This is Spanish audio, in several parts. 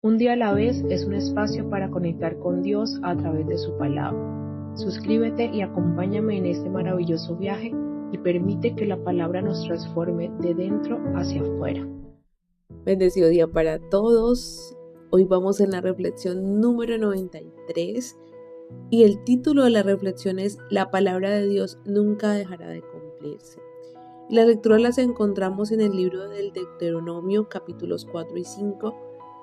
Un día a la vez es un espacio para conectar con Dios a través de su palabra. Suscríbete y acompáñame en este maravilloso viaje y permite que la palabra nos transforme de dentro hacia afuera. Bendecido día para todos. Hoy vamos en la reflexión número 93 y el título de la reflexión es La palabra de Dios nunca dejará de cumplirse. Las lecturas las encontramos en el libro del Deuteronomio capítulos 4 y 5,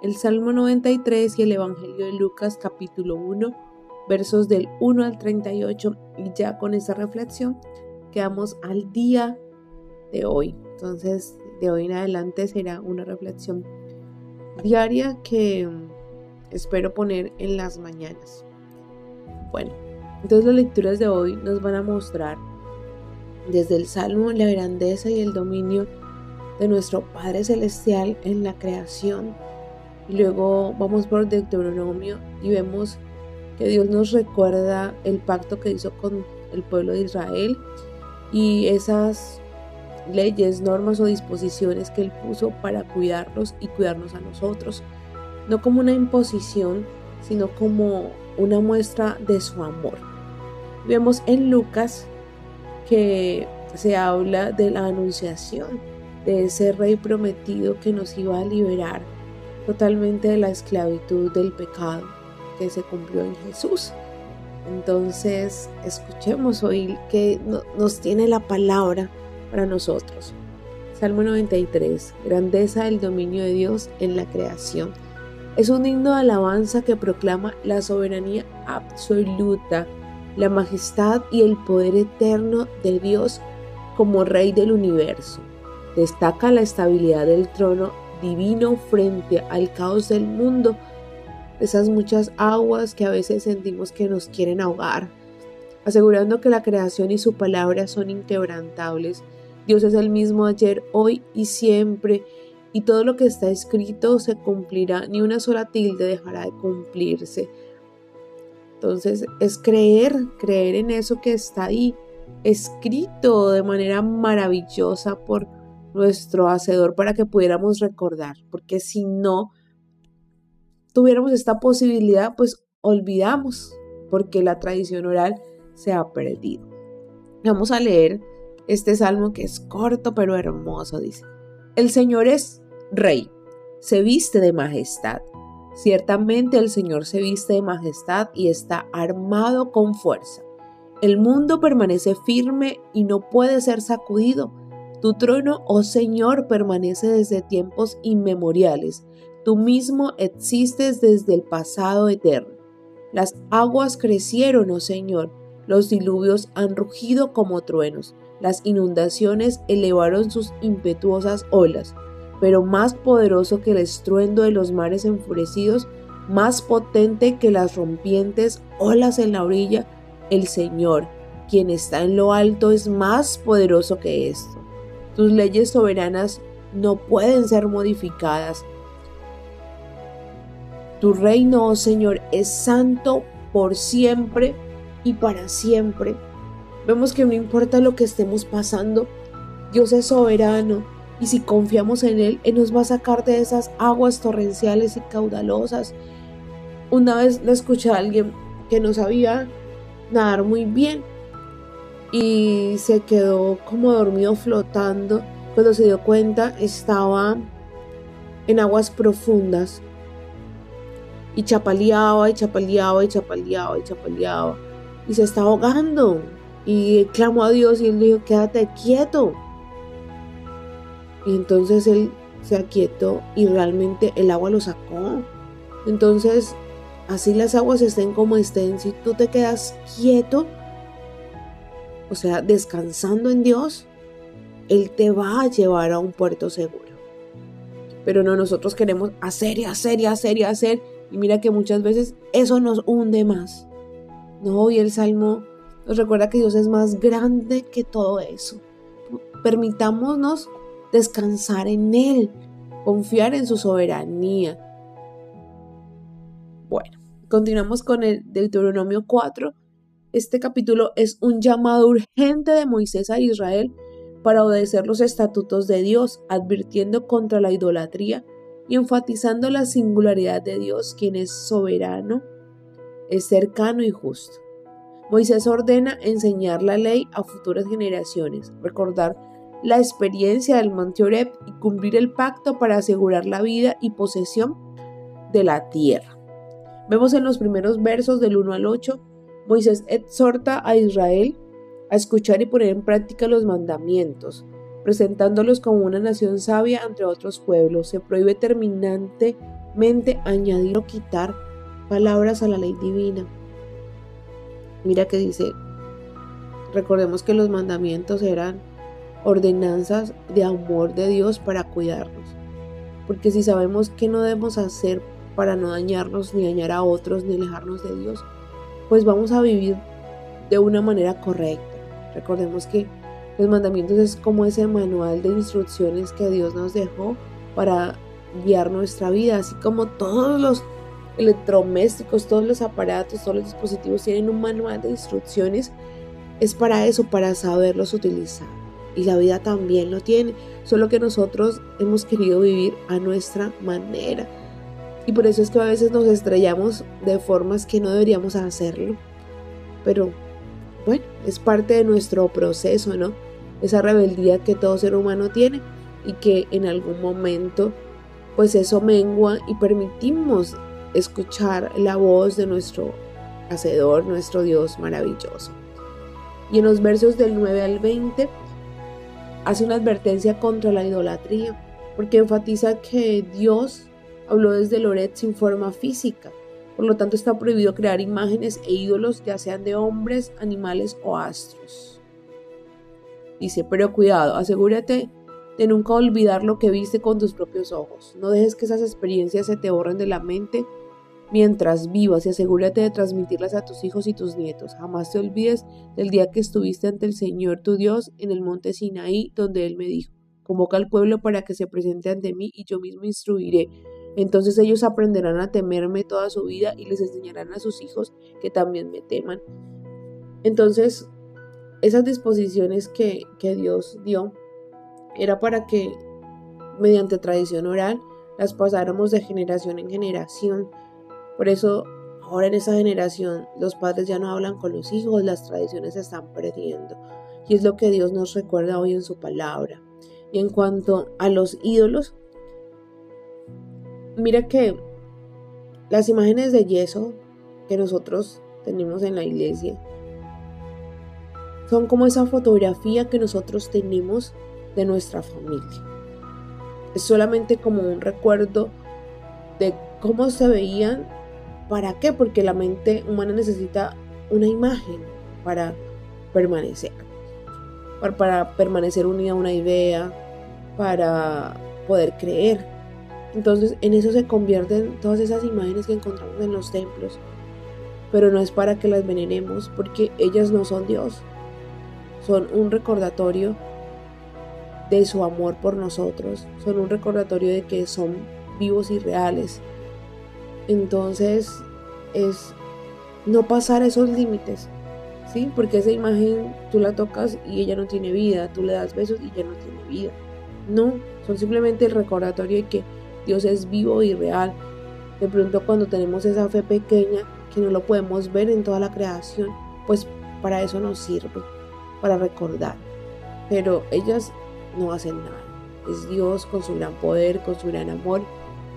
el Salmo 93 y el Evangelio de Lucas capítulo 1, versos del 1 al 38, y ya con esta reflexión quedamos al día de hoy. Entonces, de hoy en adelante será una reflexión diaria que espero poner en las mañanas. Bueno, entonces las lecturas de hoy nos van a mostrar desde el Salmo la grandeza y el dominio de nuestro Padre Celestial en la creación. Y luego vamos por Deuteronomio y vemos que Dios nos recuerda el pacto que hizo con el pueblo de Israel y esas leyes, normas o disposiciones que Él puso para cuidarlos y cuidarnos a nosotros, no como una imposición, sino como una muestra de su amor. Vemos en Lucas que se habla de la anunciación de ese rey prometido que nos iba a liberar totalmente de la esclavitud del pecado que se cumplió en Jesús. Entonces, escuchemos hoy que nos tiene la palabra para nosotros. Salmo 93, grandeza del dominio de Dios en la creación. Es un himno de alabanza que proclama la soberanía absoluta, la majestad y el poder eterno de Dios como Rey del universo. Destaca la estabilidad del trono divino frente al caos del mundo, esas muchas aguas que a veces sentimos que nos quieren ahogar, asegurando que la creación y su palabra son inquebrantables. Dios es el mismo ayer, hoy y siempre, y todo lo que está escrito se cumplirá, ni una sola tilde dejará de cumplirse. Entonces es creer en eso que está ahí, escrito de manera maravillosa por nuestro Hacedor para que pudiéramos recordar, porque si no tuviéramos esta posibilidad, pues olvidamos, porque la tradición oral se ha perdido. Vamos a leer este salmo que es corto pero hermoso. Dice: El Señor es Rey, se viste de majestad. Ciertamente el Señor se viste de majestad y está armado con fuerza. El mundo permanece firme y no puede ser sacudido. Tu trono, oh Señor, permanece desde tiempos inmemoriales. Tú mismo existes desde el pasado eterno. Las aguas crecieron, oh Señor. Los diluvios han rugido como truenos. Las inundaciones elevaron sus impetuosas olas. Pero más poderoso que el estruendo de los mares enfurecidos, más potente que las rompientes olas en la orilla, el Señor, quien está en lo alto, es más poderoso que esto. Tus leyes soberanas no pueden ser modificadas. Tu reino, oh Señor, es santo por siempre y para siempre. Vemos que no importa lo que estemos pasando, Dios es soberano, y si confiamos en Él nos va a sacar de esas aguas torrenciales y caudalosas. Una vez le escuché a alguien que no sabía nadar muy bien y se quedó como dormido flotando. Cuando se dio cuenta estaba en aguas profundas y chapaleaba y se está ahogando, y clamó a Dios y Él dijo: quédate quieto. Y entonces él se aquietó y realmente el agua lo sacó. Entonces, así las aguas estén como estén, si tú te quedas quieto, o sea, descansando en Dios, Él te va a llevar a un puerto seguro. Pero no, nosotros queremos hacer, y mira que muchas veces eso nos hunde más. No, y el Salmo nos recuerda que Dios es más grande que todo eso. Permitámonos descansar en Él, confiar en su soberanía. Bueno, continuamos con el Deuteronomio 4. Este capítulo es un llamado urgente de Moisés a Israel para obedecer los estatutos de Dios, advirtiendo contra la idolatría y enfatizando la singularidad de Dios, quien es soberano, es cercano y justo. Moisés ordena enseñar la ley a futuras generaciones, recordar la experiencia del monte Oreb y cumplir el pacto para asegurar la vida y posesión de la tierra. Vemos en los primeros versos del 1 al 8, Moisés exhorta a Israel a escuchar y poner en práctica los mandamientos, presentándolos como una nación sabia entre otros pueblos. Se prohíbe terminantemente añadir o quitar palabras a la ley divina. Mira que dice, recordemos que los mandamientos eran ordenanzas de amor de Dios para cuidarnos, porque si sabemos qué no debemos hacer para no dañarnos, ni dañar a otros, ni alejarnos de Dios, pues vamos a vivir de una manera correcta. Recordemos que los mandamientos es como ese manual de instrucciones que Dios nos dejó para guiar nuestra vida, así como todos los electrodomésticos, todos los aparatos, todos los dispositivos tienen un manual de instrucciones. Es para eso, para saberlos utilizar. Y la vida también lo tiene, solo que nosotros hemos querido vivir a nuestra manera. Y por eso es que a veces nos estrellamos de formas que no deberíamos hacerlo. Pero bueno, es parte de nuestro proceso, ¿no? Esa rebeldía que todo ser humano tiene y que en algún momento pues eso mengua y permitimos escuchar la voz de nuestro Hacedor, nuestro Dios maravilloso. Y en los versos del 9 al 20 hace una advertencia contra la idolatría, porque enfatiza que Dios habló desde el Oreb sin forma física. Por lo tanto, está prohibido crear imágenes e ídolos, ya sean de hombres, animales o astros. Dice, pero cuidado, asegúrate de nunca olvidar lo que viste con tus propios ojos. No dejes que esas experiencias se te borren de la mente mientras vivas y asegúrate de transmitirlas a tus hijos y tus nietos. Jamás te olvides del día que estuviste ante el Señor tu Dios en el monte Sinaí, donde Él me dijo, convoca al pueblo para que se presente ante mí y yo mismo instruiré. Entonces ellos aprenderán a temerme toda su vida y les enseñarán a sus hijos que también me teman. Entonces, esas disposiciones que Dios dio era para que mediante tradición oral las pasáramos de generación en generación. Por eso ahora en esa generación los padres ya no hablan con los hijos, las tradiciones se están perdiendo. Y es lo que Dios nos recuerda hoy en su palabra. Y en cuanto a los ídolos, mira que las imágenes de yeso que nosotros tenemos en la iglesia son como esa fotografía que nosotros tenemos de nuestra familia. Es solamente como un recuerdo de cómo se veían. ¿Para qué? Porque la mente humana necesita una imagen para permanecer. Para permanecer unida a una idea, para poder creer. Entonces en eso se convierten todas esas imágenes que encontramos en los templos. Pero no es para que las veneremos, porque ellas no son Dios. Son un recordatorio de su amor por nosotros. Son un recordatorio de que son vivos y reales. Entonces es no pasar esos límites, ¿sí? Porque esa imagen tú la tocas y ella no tiene vida, tú le das besos y ella no tiene vida. No, son simplemente el recordatorio de que Dios es vivo y real. De pronto cuando tenemos esa fe pequeña que no lo podemos ver en toda la creación, pues para eso nos sirve, para recordar. Pero ellas no hacen nada. Es Dios con su gran poder, con su gran amor,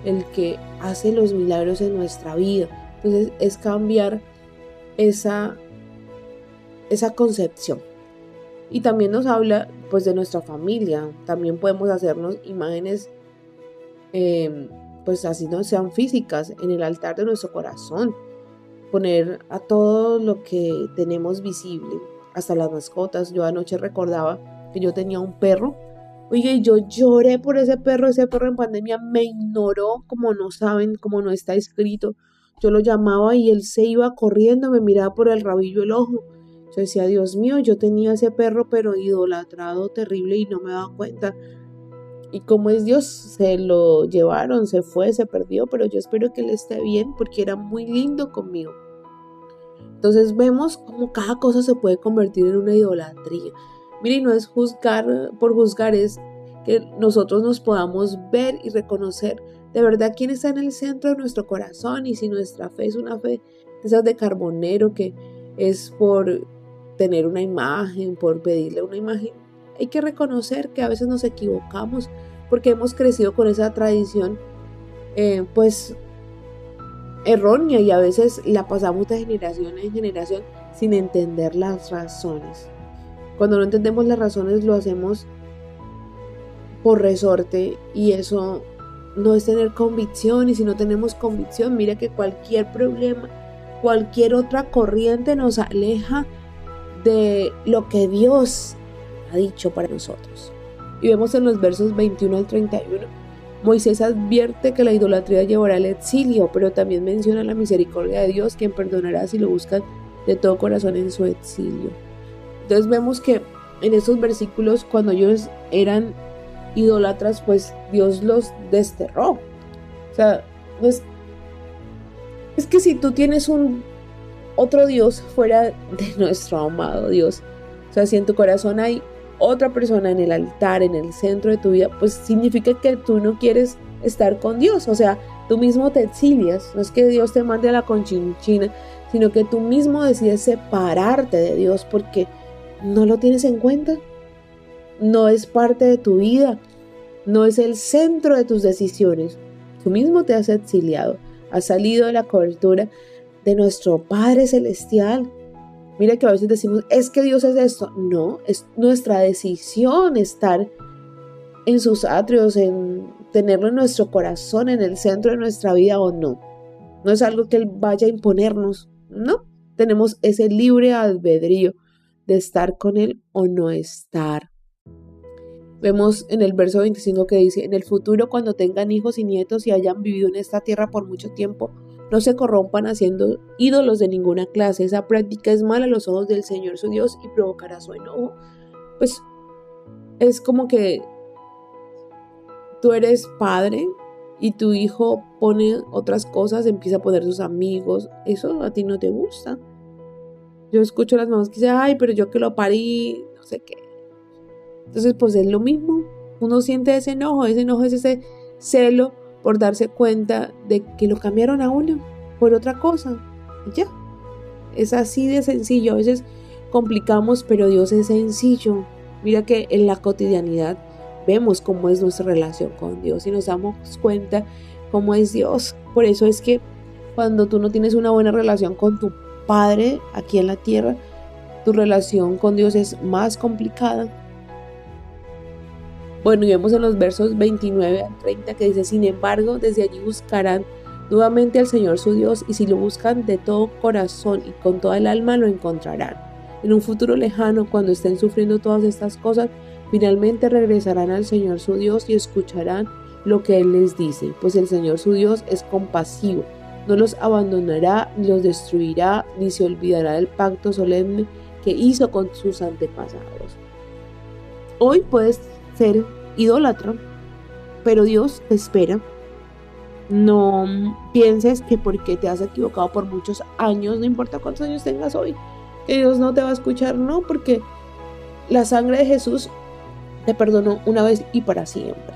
el que hace los milagros en nuestra vida. Entonces es cambiar esa concepción. Y también nos habla pues de nuestra familia. También podemos hacernos imágenes pues así no sean físicas en el altar de nuestro corazón. Poner a todo lo que tenemos visible, hasta las mascotas. Yo anoche recordaba que yo tenía un perro. Oye, y yo lloré por ese perro en pandemia me ignoró, como no saben, como no está escrito. Yo lo llamaba y él se iba corriendo, me miraba por el rabillo del ojo. Yo decía, Dios mío, yo tenía ese perro pero idolatrado terrible y no me daba cuenta. Y como es Dios, se lo llevaron, se fue, se perdió, pero yo espero que él esté bien porque era muy lindo conmigo. Entonces vemos cómo cada cosa se puede convertir en una idolatría. Miren, no es juzgar por juzgar, es que nosotros nos podamos ver y reconocer de verdad quién está en el centro de nuestro corazón, y si nuestra fe es una fe de esas de carbonero que es por tener una imagen, por pedirle una imagen. Hay que reconocer que a veces nos equivocamos porque hemos crecido con esa tradición pues errónea, y a veces la pasamos de generación en generación sin entender las razones. Cuando no entendemos las razones lo hacemos por resorte, y eso no es tener convicción. Y si no tenemos convicción, mira que cualquier problema, cualquier otra corriente nos aleja de lo que Dios ha dicho para nosotros. Y vemos en los versos 21 al 31, Moisés advierte que la idolatría llevará al exilio, pero también menciona la misericordia de Dios, quien perdonará si lo buscan de todo corazón en su exilio. Entonces vemos que en esos versículos, cuando ellos eran idólatras, pues Dios los desterró. O sea, no es que si tú tienes otro Dios fuera de nuestro amado Dios, o sea, si en tu corazón hay otra persona en el altar, en el centro de tu vida, pues significa que tú no quieres estar con Dios. O sea, tú mismo te exilias. No es que Dios te mande a la conchinchina, sino que tú mismo decides separarte de Dios porque no lo tienes en cuenta. No es parte de tu vida, no es el centro de tus decisiones. Tú mismo te has exiliado, has salido de la cobertura de nuestro Padre Celestial. Mira que a veces decimos, es que Dios es esto. No, es nuestra decisión estar en sus atrios, en tenerlo en nuestro corazón, en el centro de nuestra vida o no. No es algo que Él vaya a imponernos, no. Tenemos ese libre albedrío de estar con Él o no estar. Vemos en el verso 25 que dice, en el futuro, cuando tengan hijos y nietos y hayan vivido en esta tierra por mucho tiempo, no se corrompan haciendo ídolos de ninguna clase. Esa práctica es mala a los ojos del Señor su Dios y provocará su enojo. Pues es como que tú eres padre y tu hijo pone otras cosas, empieza a poner sus amigos. Eso a ti no te gusta. Yo escucho a las mamás que dicen, ay, pero yo que lo parí, no sé qué. Entonces pues es lo mismo. Uno siente ese enojo es ese celo por darse cuenta de que lo cambiaron a uno por otra cosa. Y ya. Es así de sencillo. A veces complicamos, pero Dios es sencillo. Mira que en la cotidianidad vemos cómo es nuestra relación con Dios y nos damos cuenta cómo es Dios. Por eso es que cuando tú no tienes una buena relación con tu Padre aquí en la tierra, tu relación con Dios es más complicada. Bueno, y vemos en los versos 29 al 30 que dice, sin embargo, desde allí buscarán nuevamente al Señor su Dios, y si lo buscan de todo corazón y con toda el alma, lo encontrarán. En un futuro lejano, cuando estén sufriendo todas estas cosas, finalmente regresarán al Señor su Dios y escucharán lo que Él les dice, pues el Señor su Dios es compasivo, no los abandonará, ni los destruirá, ni se olvidará del pacto solemne que hizo con sus antepasados. Hoy puedes ser idólatra, pero Dios te espera. No pienses que porque te has equivocado por muchos años, no importa cuántos años tengas hoy, que Dios no te va a escuchar. No, porque la sangre de Jesús te perdonó una vez y para siempre.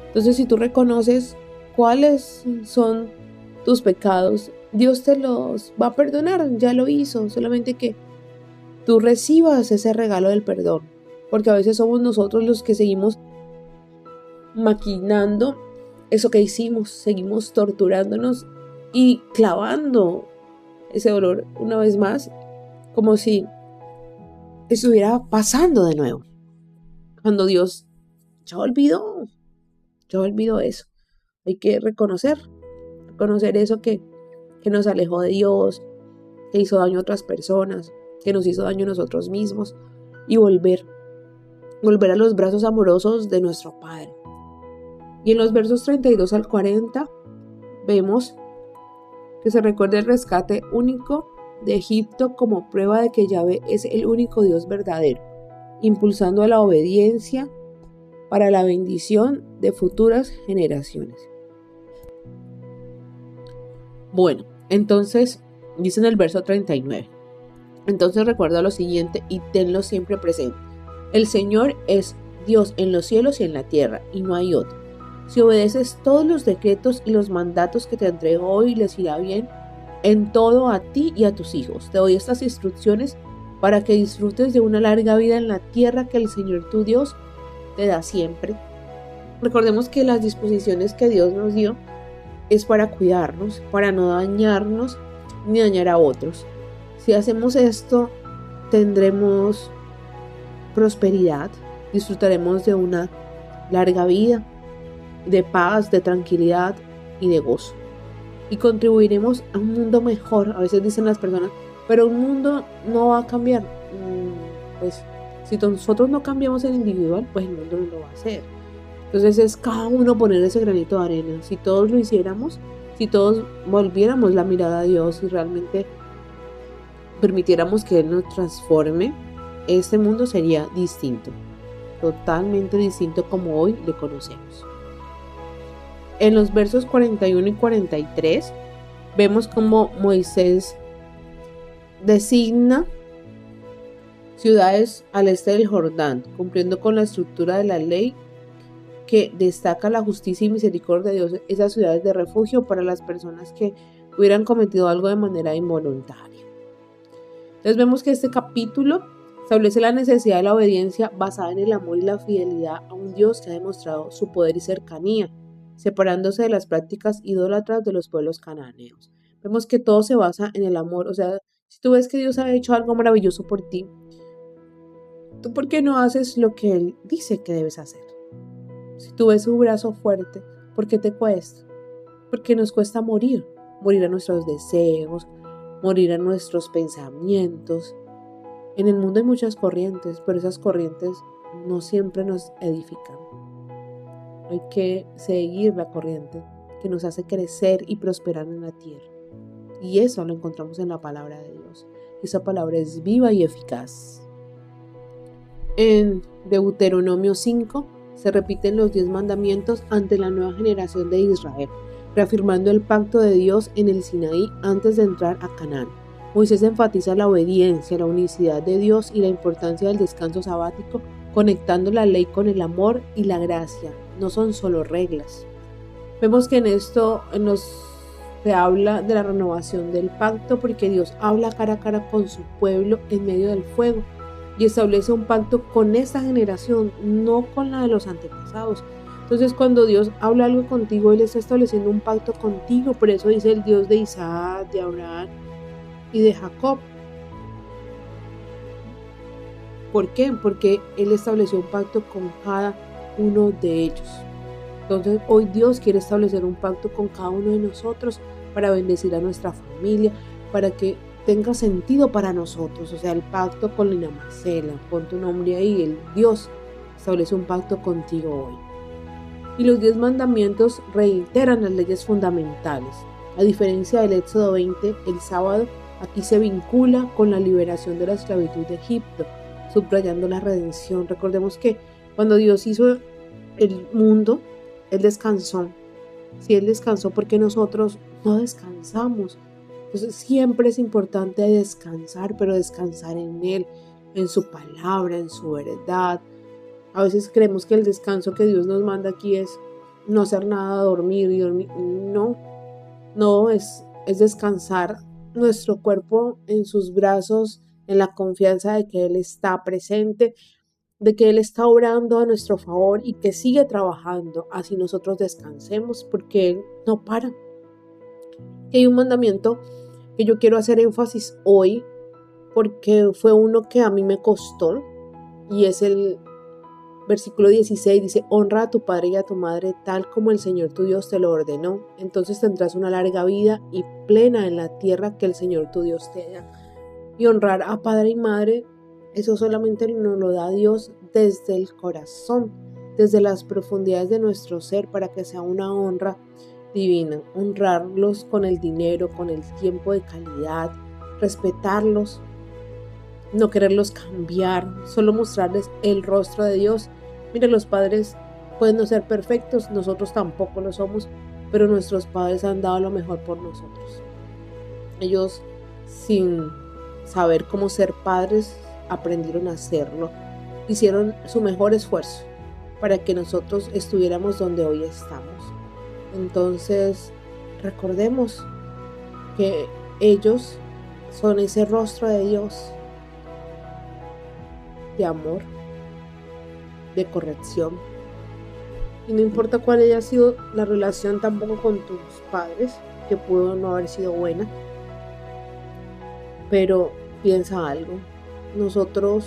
Entonces, si tú reconoces cuáles son tus pecados, Dios te los va a perdonar. Ya lo hizo, solamente que tú recibas ese regalo del perdón. Porque a veces somos nosotros los que seguimos maquinando eso que hicimos, seguimos torturándonos y clavando ese dolor una vez más, como si estuviera pasando de nuevo. Cuando Dios ya olvidó eso. Hay que reconocer eso que nos alejó de Dios, que hizo daño a otras personas, que nos hizo daño a nosotros mismos, y volver a los brazos amorosos de nuestro Padre. Y en los versos 32 al 40 vemos que se recuerda el rescate único de Egipto como prueba de que Yahvé es el único Dios verdadero, impulsando a la obediencia para la bendición de futuras generaciones. Bueno, entonces dice en el verso 39, entonces recuerda lo siguiente y tenlo siempre presente. El Señor es Dios en los cielos y en la tierra, y no hay otro. Si obedeces todos los decretos y los mandatos que te entrego hoy, les irá bien en todo a ti y a tus hijos. Te doy estas instrucciones para que disfrutes de una larga vida en la tierra que el Señor tu Dios te da siempre. Recordemos que las disposiciones que Dios nos dio es para cuidarnos, para no dañarnos ni dañar a otros. Si hacemos esto, tendremos prosperidad, disfrutaremos de una larga vida, de paz, de tranquilidad y de gozo. Y contribuiremos a un mundo mejor. A veces dicen las personas, pero un mundo no va a cambiar. Pues si nosotros no cambiamos el individual, pues el mundo no lo va a hacer. Entonces es cada uno poner ese granito de arena. Si todos lo hiciéramos, si todos volviéramos la mirada a Dios y realmente permitiéramos que Él nos transforme, este mundo sería distinto, totalmente distinto como hoy le conocemos. En los versos 41 y 43 vemos cómo Moisés designa ciudades al este del Jordán, cumpliendo con la estructura de la ley que destaca la justicia y misericordia de Dios, esas ciudades de refugio para las personas que hubieran cometido algo de manera involuntaria. Entonces vemos que este capítulo establece la necesidad de la obediencia basada en el amor y la fidelidad a un Dios que ha demostrado su poder y cercanía, separándose de las prácticas idólatras de los pueblos cananeos. Vemos que todo se basa en el amor. O sea, si tú ves que Dios ha hecho algo maravilloso por ti, ¿tú por qué no haces lo que Él dice que debes hacer? Si tú ves su brazo fuerte, ¿por qué te cuesta? Porque nos cuesta morir a nuestros deseos, morir a nuestros pensamientos. En el mundo hay muchas corrientes, pero esas corrientes no siempre nos edifican. Hay que seguir la corriente que nos hace crecer y prosperar en la tierra. Y eso lo encontramos en la palabra de Dios. Esa palabra es viva y eficaz. En Deuteronomio 5 se repiten los 10 mandamientos ante la nueva generación de Israel, reafirmando el pacto de Dios en el Sinaí antes de entrar a Canaán. Moisés enfatiza la obediencia, la unicidad de Dios y la importancia del descanso sabático, conectando la ley con el amor y la gracia. No son solo reglas. Vemos que en esto se habla de la renovación del pacto, porque Dios habla cara a cara con su pueblo en medio del fuego y establece un pacto con esta generación, no con la de los antepasados. Entonces cuando Dios habla algo contigo, Él está estableciendo un pacto contigo. Por eso dice el Dios de Isaac, de Abraham y de Jacob. ¿Por qué? Porque Él estableció un pacto con cada uno de ellos. Entonces hoy Dios quiere establecer un pacto con cada uno de nosotros para bendecir a nuestra familia, para que tenga sentido para nosotros. O sea, el pacto con Lina Marcela, pon tu nombre ahí, el Dios establece un pacto contigo hoy. Y los 10 mandamientos reiteran las leyes fundamentales. A diferencia del Éxodo 20, el sábado aquí se vincula con la liberación de la esclavitud de Egipto, subrayando la redención. Recordemos que cuando Dios hizo el mundo, Él descansó. Si Él descansó, ¿por qué nosotros no descansamos? Entonces siempre es importante descansar, pero descansar en Él, en su palabra, en su verdad. A veces creemos que el descanso que Dios nos manda aquí es no hacer nada, dormir y dormir. No, es descansar nuestro cuerpo en sus brazos, en la confianza de que Él está presente, de que Él está obrando a nuestro favor y que sigue trabajando, así nosotros descansemos, porque Él no para. Y hay un mandamiento que yo quiero hacer énfasis hoy, porque fue uno que a mí me costó, y es el versículo 16, dice: honra a tu padre y a tu madre tal como el Señor tu Dios te lo ordenó, entonces tendrás una larga vida y plena en la tierra que el Señor tu Dios te da. Y honrar a padre y madre, eso solamente nos lo da Dios desde el corazón, desde las profundidades de nuestro ser, para que sea una honra divina. Honrarlos con el dinero, con el tiempo de calidad, respetarlos, no quererlos cambiar, solo mostrarles el rostro de Dios. Mira, los padres pueden no ser perfectos, nosotros tampoco lo somos, pero nuestros padres han dado lo mejor por nosotros. Ellos, sin saber cómo ser padres, aprendieron a hacerlo, hicieron su mejor esfuerzo para que nosotros estuviéramos donde hoy estamos. Entonces, recordemos que ellos son ese rostro de Dios, de amor, de corrección. Y no importa cuál haya sido la relación tampoco con tus padres, que pudo no haber sido buena, pero piensa algo, nosotros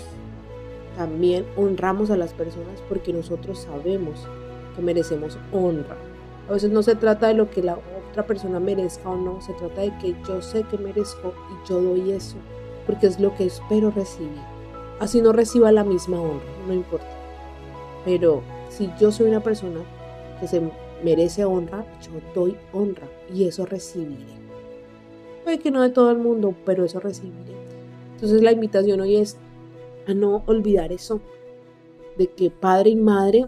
también honramos a las personas porque nosotros sabemos que merecemos honra. A veces no se trata de lo que la otra persona merezca o no, se trata de que yo sé que merezco y yo doy eso, porque es lo que espero recibir. Así no reciba la misma honra, no importa. Pero si yo soy una persona que se merece honra, yo doy honra y eso recibiré. Puede que no de todo el mundo, pero eso recibiré. Entonces la invitación hoy es a no olvidar eso, de que padre y madre,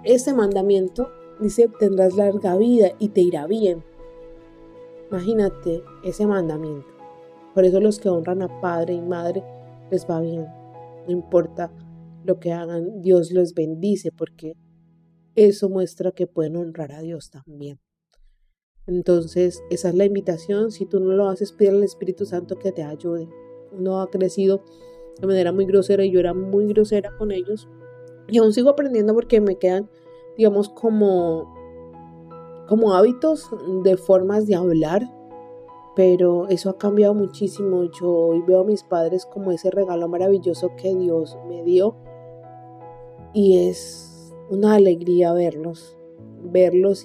este mandamiento dice: tendrás larga vida y te irá bien. Imagínate ese mandamiento. Por eso los que honran a padre y madre les va bien. No importa lo que hagan, Dios los bendice, porque eso muestra que pueden honrar a Dios también. Entonces, esa es la invitación. Si tú no lo haces, pide al Espíritu Santo que te ayude. Uno ha crecido de manera muy grosera y yo era muy grosera con ellos. Y aún sigo aprendiendo porque me quedan, digamos, como hábitos de formas de hablar. Pero eso ha cambiado muchísimo. Yo hoy veo a mis padres como ese regalo maravilloso que Dios me dio. Y es una alegría verlos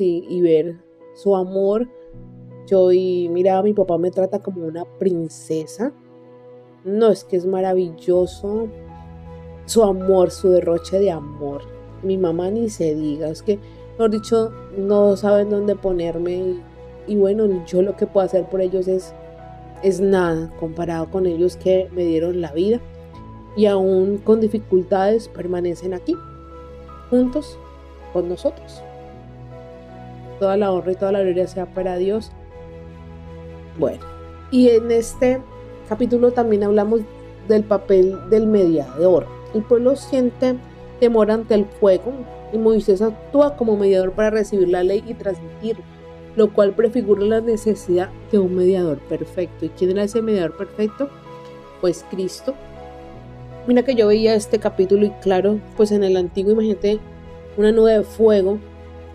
y ver su amor. Yo hoy miraba, mi papá me trata como una princesa. No, es que es maravilloso su amor, su derroche de amor. Mi mamá ni se diga, es que, mejor dicho, no saben dónde ponerme. Y bueno, yo lo que puedo hacer por ellos es nada comparado con ellos que me dieron la vida. Y aún con dificultades permanecen aquí, juntos con nosotros. Toda la honra y toda la gloria sea para Dios. Bueno, y en este capítulo también hablamos del papel del mediador. El pueblo siente temor ante el fuego y Moisés actúa como mediador para recibir la ley y transmitirla, lo cual prefigura la necesidad de un mediador perfecto. ¿Y quién era ese mediador perfecto? Pues Cristo. Mira que yo veía este capítulo y claro, pues en el antiguo, imagínate una nube de fuego,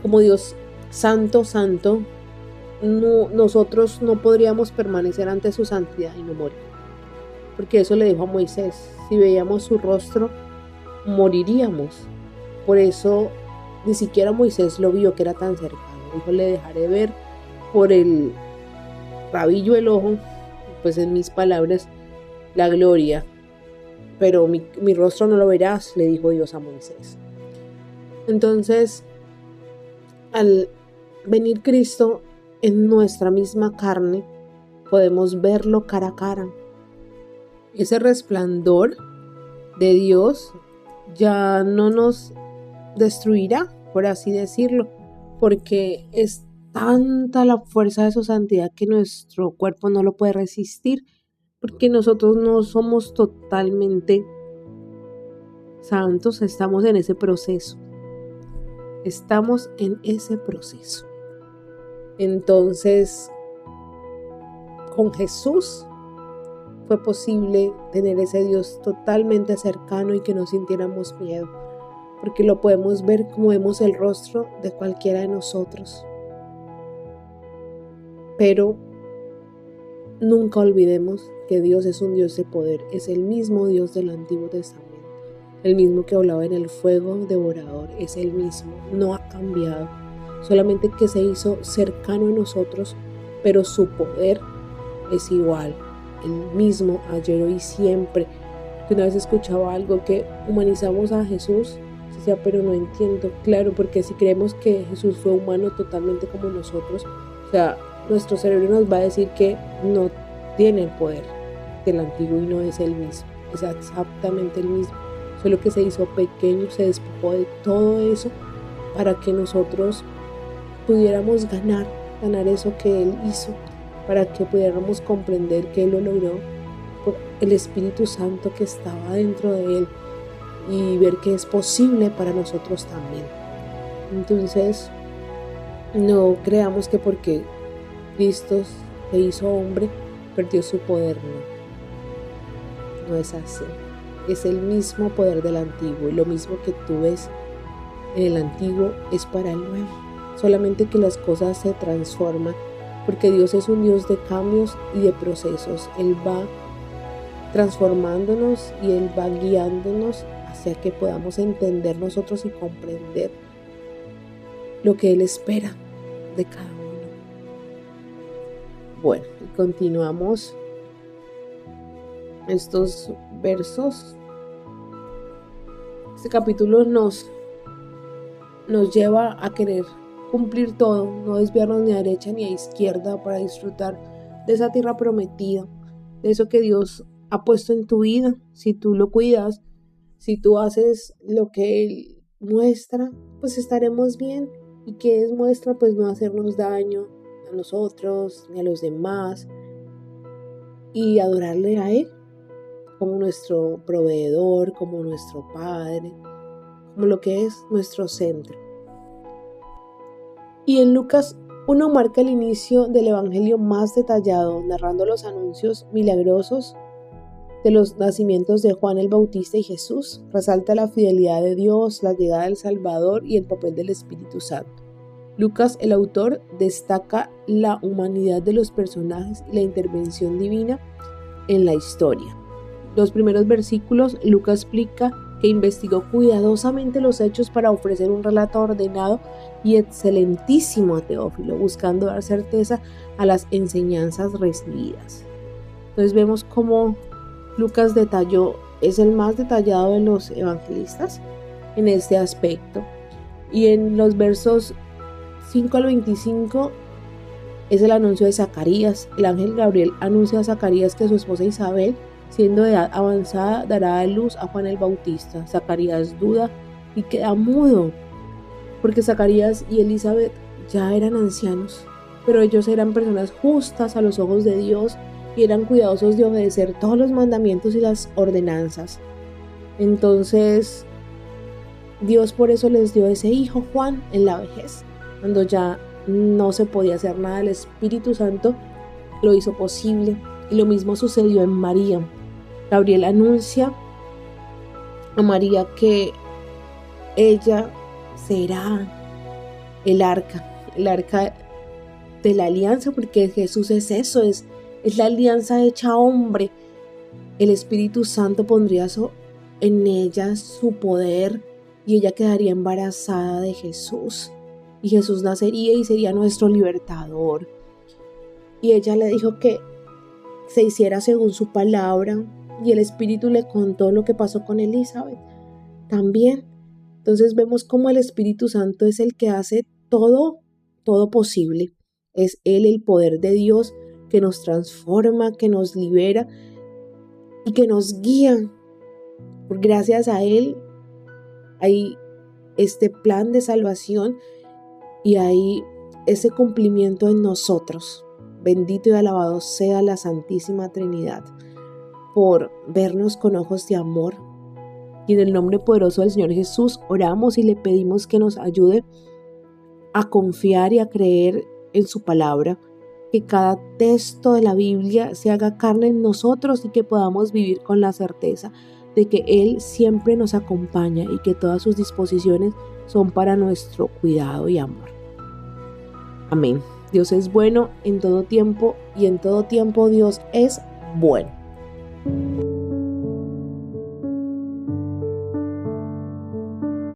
como Dios santo, santo. No, nosotros no podríamos permanecer ante su santidad y no morir, porque eso le dijo a Moisés: si veíamos su rostro, moriríamos. Por eso ni siquiera Moisés lo vio, que era tan cercano. Dijo: le dejaré ver por el rabillo del ojo, pues en mis palabras, la gloria, pero mi rostro no lo verás, le dijo Dios a Moisés. Entonces, al venir Cristo en nuestra misma carne, podemos verlo cara a cara. Ese resplandor de Dios ya no nos destruirá, por así decirlo, porque es tanta la fuerza de su santidad que nuestro cuerpo no lo puede resistir, porque nosotros no somos totalmente santos, estamos en ese proceso. Entonces, con Jesús fue posible tener ese Dios totalmente cercano y que no sintiéramos miedo, porque lo podemos ver como vemos el rostro de cualquiera de nosotros. Pero nunca olvidemos que Dios es un Dios de poder, es el mismo Dios del Antiguo Testamento, el mismo que hablaba en el fuego devorador, es el mismo, no ha cambiado, solamente que se hizo cercano a nosotros, pero su poder es igual, el mismo ayer, hoy y siempre. Que una vez escuchaba algo que humanizamos a Jesús, decía, pero no entiendo, claro, porque si creemos que Jesús fue humano totalmente como nosotros, o sea, nuestro cerebro nos va a decir que no tiene el poder del antiguo y no es el mismo, es exactamente el mismo, solo que se hizo pequeño, se despojó de todo eso para que nosotros pudiéramos ganar eso que Él hizo, para que pudiéramos comprender que Él lo logró por el Espíritu Santo que estaba dentro de Él. y ver que es posible para nosotros también. Entonces, no creamos que porque Cristo se hizo hombre, perdió su poder, no es así. Es el mismo poder del antiguo, y lo mismo que tú ves en el antiguo es para el nuevo, solamente que las cosas se transforman, porque Dios es un Dios de cambios y de procesos. Él va transformándonos y Él va guiándonos hacia que podamos entender nosotros y comprender lo que Él espera de cada uno. Bueno, y continuamos estos versos. Este capítulo nos lleva a querer cumplir todo, no desviarnos ni a derecha ni a izquierda para disfrutar de esa tierra prometida, de eso que Dios ha puesto en tu vida. Si tú lo cuidas, si tú haces lo que Él muestra, pues estaremos bien. ¿Y qué es muestra? Pues no hacernos daño a nosotros ni a los demás, y adorarle a Él como nuestro proveedor, como nuestro Padre, como lo que es nuestro centro. Y en Lucas 1 marca el inicio del evangelio más detallado, narrando los anuncios milagrosos de los nacimientos de Juan el Bautista y Jesús. Resalta la fidelidad de Dios, la llegada del Salvador y el papel del Espíritu Santo. Lucas, el autor, destaca la humanidad de los personajes y la intervención divina en la historia. Los primeros versículos, Lucas explica que investigó cuidadosamente los hechos para ofrecer un relato ordenado y excelentísimo a Teófilo, buscando dar certeza a las enseñanzas recibidas. Entonces vemos cómo Lucas es el más detallado de los evangelistas en este aspecto. Y en los versos 5 al 25 es el anuncio de Zacarías. El ángel Gabriel anuncia a Zacarías que su esposa Isabel, siendo de edad avanzada, dará a luz a Juan el Bautista. Zacarías duda y queda mudo, porque Zacarías y Elizabeth ya eran ancianos, pero ellos eran personas justas a los ojos de Dios y eran cuidadosos de obedecer todos los mandamientos y las ordenanzas. Entonces, Dios por eso les dio ese hijo Juan en la vejez, cuando ya no se podía hacer nada. El Espíritu Santo lo hizo posible, y lo mismo sucedió en María. Gabriel anuncia a María que ella será el arca de la alianza, porque Jesús es eso, es la alianza hecha hombre. El Espíritu Santo pondría en ella su poder, y ella quedaría embarazada de Jesús, y Jesús nacería y sería nuestro libertador. Y ella le dijo que se hiciera según su palabra, y el Espíritu le contó lo que pasó con Elizabeth también. Entonces vemos cómo el Espíritu Santo es el que hace todo posible. Es Él el poder de Dios que nos transforma, que nos libera y que nos guía. Gracias a Él hay este plan de salvación y hay ese cumplimiento en nosotros. Bendito y alabado sea la Santísima Trinidad por vernos con ojos de amor. Y en el nombre poderoso del Señor Jesús oramos y le pedimos que nos ayude a confiar y a creer en su palabra, que cada texto de la Biblia se haga carne en nosotros y que podamos vivir con la certeza de que Él siempre nos acompaña y que todas sus disposiciones son para nuestro cuidado y amor. Amén. Dios es bueno en todo tiempo, y en todo tiempo Dios es bueno.